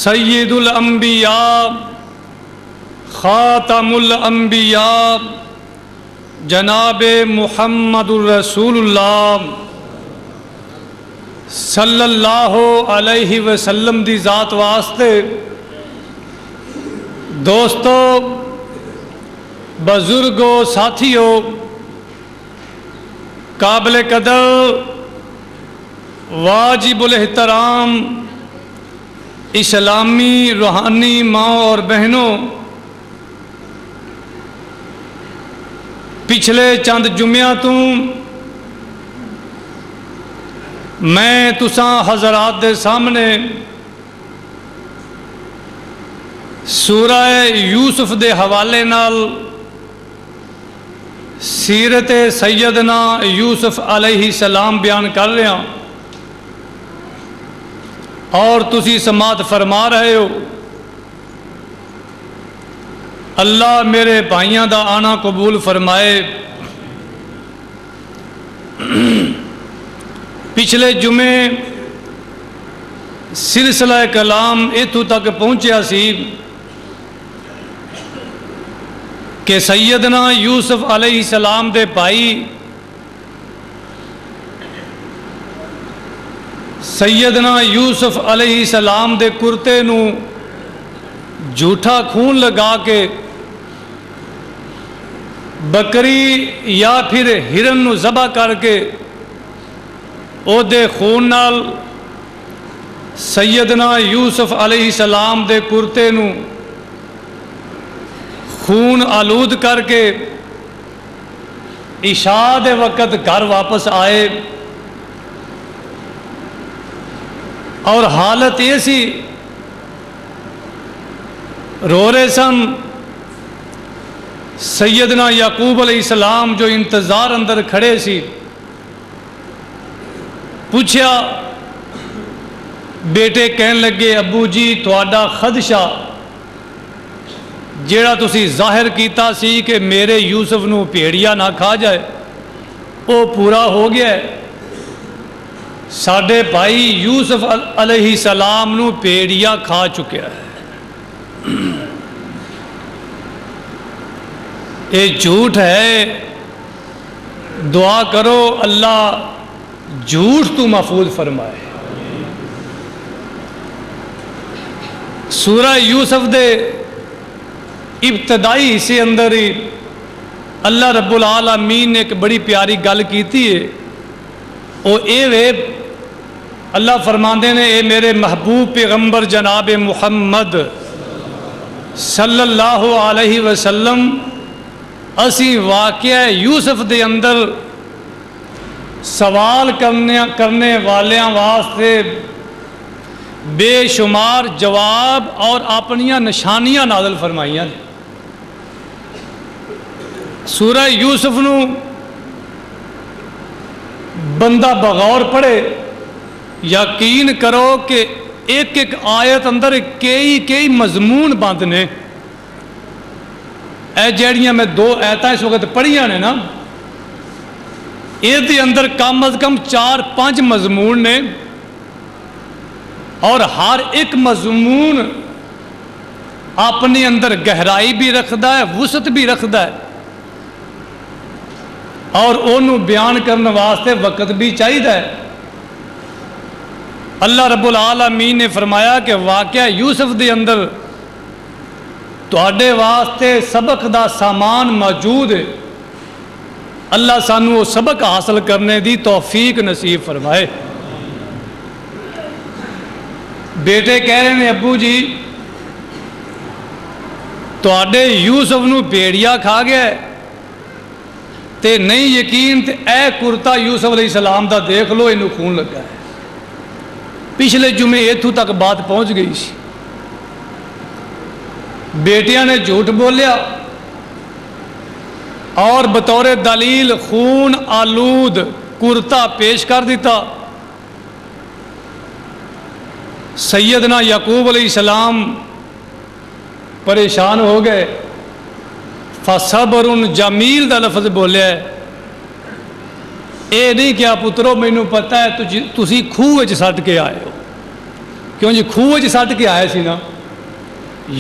سید الانبیاء خاتم الانبیاء جناب محمد الرسول اللہ صلی اللہ علیہ وسلم دی ذات واسطے دوستو، بزرگوں، ساتھیوں، قابل قدر، واجب الاحترام اسلامی روحانی ماں اور بہنوں، پچھلے چند جمعہ تو میں تساں حضرات دے سامنے سورہ یوسف دے حوالے نال سیرت سیدنا یوسف علیہ السلام بیان کر رہا اور تسی سماعت فرما رہے ہو۔ اللہ میرے بھائیاں دا آنا قبول فرمائے۔ پچھلے جمعے سلسلہ کلام اتھو تک پہنچیا سی کہ سیدنا یوسف علیہ السلام دے بھائی سیدنا یوسف علیہ السلام دے کرتے نو جھوٹا خون لگا کے بکری یا پھر ہرن نو ذبح کر کے او دے خون نال سیدنا یوسف علیہ السلام دے کرتے نو خون آلود کر کے عشاء دے وقت گھر واپس آئے اور حالت یہ سی رو رہے سن۔ سیدنا یعقوب علیہ السلام جو انتظار اندر کھڑے سی، پوچھا، بیٹے کہن لگے ابو جی تہاڈا خدشہ جیڑا تسی ظاہر کیتا سی کہ میرے یوسف نو بھیڑیا نہ کھا جائے وہ پورا ہو گیا ہے۔ ساڈے بھائی یوسف علیہ السلام نو بھیڑیا کھا چکیا ہے۔ یہ جھوٹ ہے، دعا کرو اللہ جھوٹ تو محفوظ فرمائے۔ سورہ یوسف دے ابتدائی حصے اندر ہی اللہ رب العالمین نے ایک بڑی پیاری گل کیتی ہے۔ وہ اے اللہ فرماندے نے، اے میرے محبوب پیغمبر جناب محمد صلی اللہ علیہ وسلم، اسی واقعہ یوسف دے اندر سوال کرنے والیاں واسطے بے شمار جواب اور اپنیاں نشانیاں نازل فرمائیاں۔ سورہ یوسف نو بندہ بغور پڑھے، یقین کرو کہ ایک ایک آیت اندر کئی مضمون بند نے۔ اے جیڑیاں میں دو آیتاں اس وقت پڑھیاں نے نا، یہ اندر کم از کم 4-5 مضمون نے، اور ہر ایک مضمون اپنے اندر گہرائی بھی رکھتا ہے، وسعت بھی رکھتا ہے، اور انہوں بیان کرنے واسطے وقت بھی چاہیے۔ اللہ رب العالمین نے فرمایا کہ واقعہ یوسف دے اندر تواڈے واسطے سبق دا سامان موجود ہے۔ اللہ سانو وہ سبق حاصل کرنے دی توفیق نصیب فرمائے۔ بیٹے کہہ رہے ہیں ابو جی تواڈے یوسف نو بھیڑیا کھا گیا ہے، تے نہیں یقین تے اے کرتا یوسف علیہ السلام دا دیکھ لو، انہوں خون لگا ہے۔ پچھلے جمعے اتھو تک بات پہنچ گئی سی۔ بیٹیاں نے جھوٹ بولیا اور بطور دلیل خون آلود کرتا پیش کر دیتا۔ سیدنا یعقوب علیہ السلام پریشان ہو گئے۔ فصبر جمیل دا لفظ بولیا ہے۔ اے نہیں کیا پترو مینوں پتہ ہے تسی کھوہ وچ سٹ کے آئے ہو، کیوں جی خوہ چ سٹ کے آئے سی نا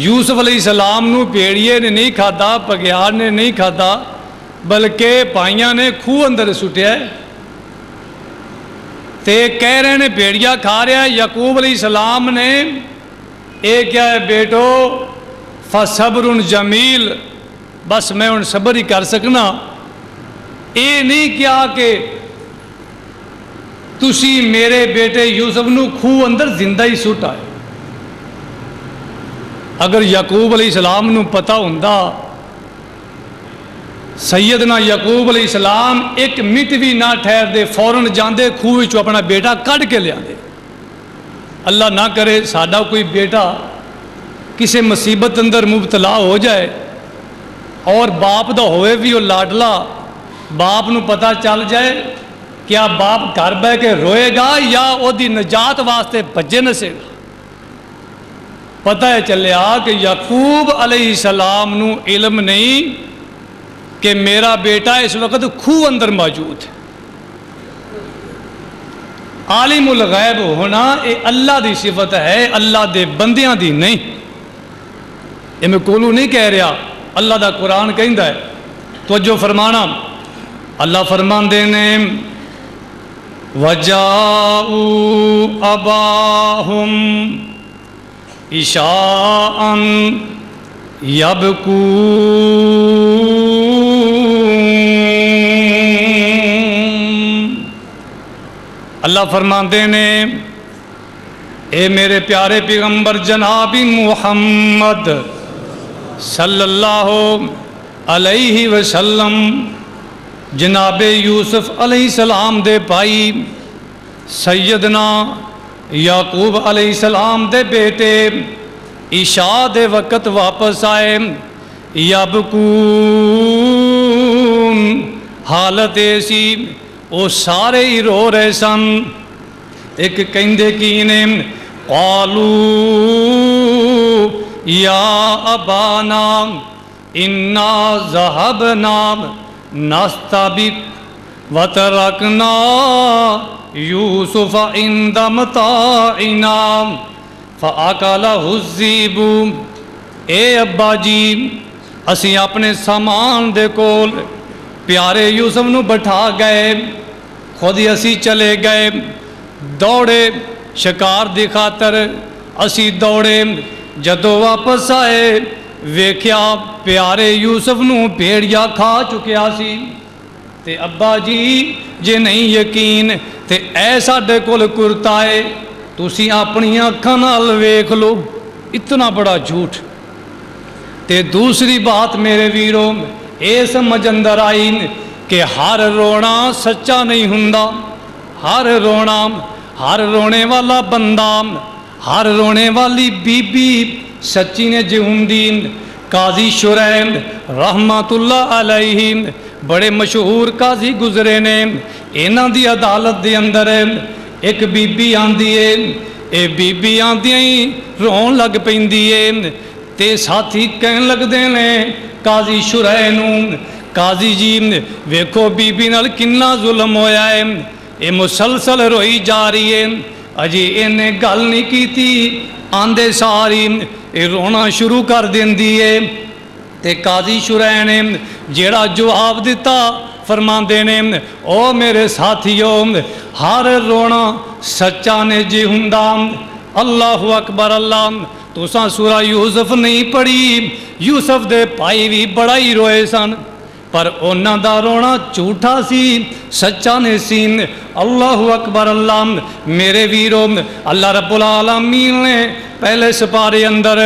یوسف علیہ السلام نو بھیڑیے نے نہیں کھادا، پگیار نے نہیں کھادا، بلکہ پائیاں نے خوہ اندر سٹیا ہے تے کہہ رہے نے بھیڑیا کھا رہا ہے۔ یعقوب علیہ السلام نے اے کیا ہے بیٹو فصبر جمیل، بس میں ان صبر ہی کر سکنا، اے نہیں کیا کہ تسی میرے بیٹے یوسف نو خوہ اندر زندہ ہی سٹ آئے۔ اگر یعقوب علیہ السلام نو پتا ہوندا سیدنا یعقوب علیہ السلام ایک منٹ بھی نہ ٹھہر دے، فوراً جاندے خوہ چو اپنا بیٹا کڈ کے لیا دے۔ اللہ نہ کرے ساڈا کوئی بیٹا کسی مصیبت اندر مبتلا ہو جائے اور باپ دا ہوئے بھی وہ لاڈلا، باپ نو پتہ چل جائے، کیا باپ گھر بہ کے روئے گا یا وہ دی نجات واسطے بھجے نسے گا؟ پتہ ہے چلیا کہ یعقوب علیہ السلام نو علم نہیں کہ میرا بیٹا اس وقت خوہ اندر موجود ہے۔ عالم الغیب ہونا یہ اللہ دی صفت ہے، اللہ دے بندیاں دی نہیں۔ یہ میں کولو نہیں کہہ رہا، اللہ دا قرآن کہندا ہے۔ توجہ فرمانا، اللہ فرماندے نے وَجَاءُوا أَبَاهُمْ عِشَاءً يَبْكُونَ، اللہ فرماندے نے اے میرے پیارے پیغمبر جناب محمد صلی اللہ علیہ وسلم، جناب یوسف علیہ السلام دے بھائی سیدنا یعقوب علیہ السلام دے بیٹے عشاء دے وقت واپس آئے، یبکون، حالت ایسی وہ سارے ہی رو رہے سن۔ ایک کہندے کی نے قالو یا ابانا انا ذهبنا نستبق وترکنا یوسف عند متاعنا فاکلہ الذئب، اے ابا جی اسی اپنے سامان دے کول پیارے یوسف نو بٹھا گئے، خود ہی اسی چلے گئے، دوڑے شکار دی خاطر اسی دوڑے، جدو واپس آئے ویکھیا پیارے یوسف نو بھیڑیا کھا چکیا سی۔ تے ابا جی جے نہیں یقین تے اے ساڈے کول کرتا ہے، تسی اپنی اکھاں نال ویکھ لو، اتنا بڑا جھوٹ۔ تے دوسری بات میرے ویرو اے سمجھ اندر آئی کہ ہر رونا سچا نہیں ہوندا، ہر رونے والا بندہ، ہر رونے والی بی بی سچی نے جے ہوندی۔ قاضی شریم رحمت اللہ علیہ بڑے مشہور قاضی گزرے نے، انہاں دی عدالت دے اندر ایک بی بی آندی ہے، اے بی بی آندیاں ہی رون لگ پیندی ہے تے ساتھی کہن لگ دے نے قاضی شریم نوں، قاضی جی ویکھو بی بی نال کنا ظلم ہویا ہے، اے مسلسل روئی جا رہی ہے، اجی انہیں گل نہیں کیتی، آندے ساری اے رونا شروع کر دیندی ہے۔ تے قاضی شرح نے جیڑا جواب دیتا فرماندے نے او میرے ساتھیوں ہر رونا سچا نے جی ہوندا۔ اللہ اکبر، اللہ تساں سورہ یوسف نہیں پڑھی، یوسف دے بھائی بھی بڑا ہی روئے سن، پر انہاں دا رونا جھوٹا سی، سچا نے سی۔ اللہ اکبر، اللہ میرے ویرو، اللہ رب العالمین نے پہلے سپارے اندر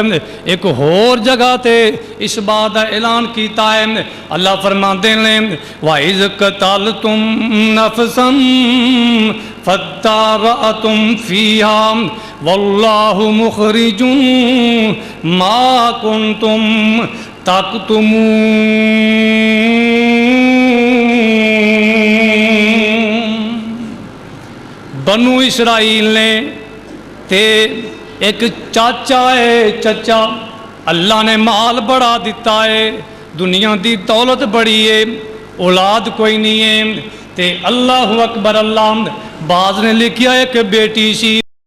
ایک اور جگہ تے اس بات کا اعلان کیتا ہے۔ اللہ فرماندے نے وَإِذْ قَتَلْتُمْ نَفْسًا فَادَّارَأْتُمْ فِيهَا وَاللَّهُ مُخْرِجٌ مَا كُنْتُمْ تَكْتُمُونَ۔ بنو اسرائیل نے تے ایک چاچا ہے، چچا اللہ نے مال بڑا دیتا ہے، دنیا دی دولت بڑی ہے، اولاد کوئی نہیں ہے تے اللہ اکبر، اللہ بعض نے لکھیا ایک بیٹی سی